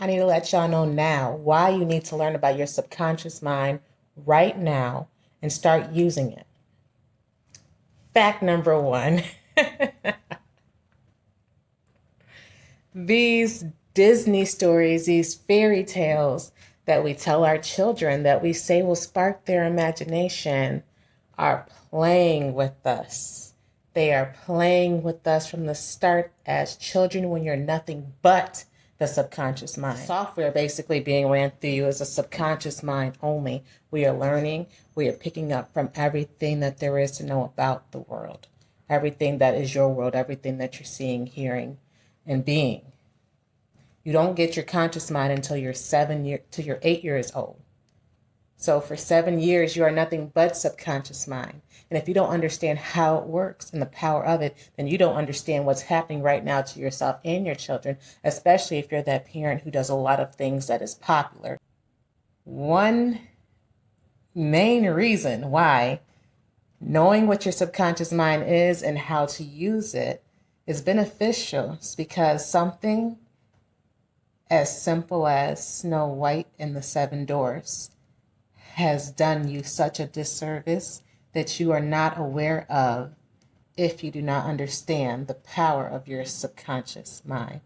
I need to let y'all know now why you need to learn about your subconscious mind right now and start using it. Fact number one. These Disney stories, these fairy tales that we tell our children that we say will spark their imagination are playing with us. They are playing with us from the start as children when you're nothing but the subconscious mind. Software basically being ran through you is a subconscious mind only. We are learning, we are picking up from everything that there is to know about the world, everything that is your world, everything that you're seeing, hearing, and being. You don't get your conscious mind until you're 8 years old. So for 7 years, you are nothing but subconscious mind. And if you don't understand how it works and the power of it, then you don't understand what's happening right now to yourself and your children, especially if you're that parent who does a lot of things that is popular. One main reason why knowing what your subconscious mind is and how to use it is beneficial is because something as simple as Snow White and the Seven Dwarfs has done you such a disservice that you are not aware of if you do not understand the power of your subconscious mind.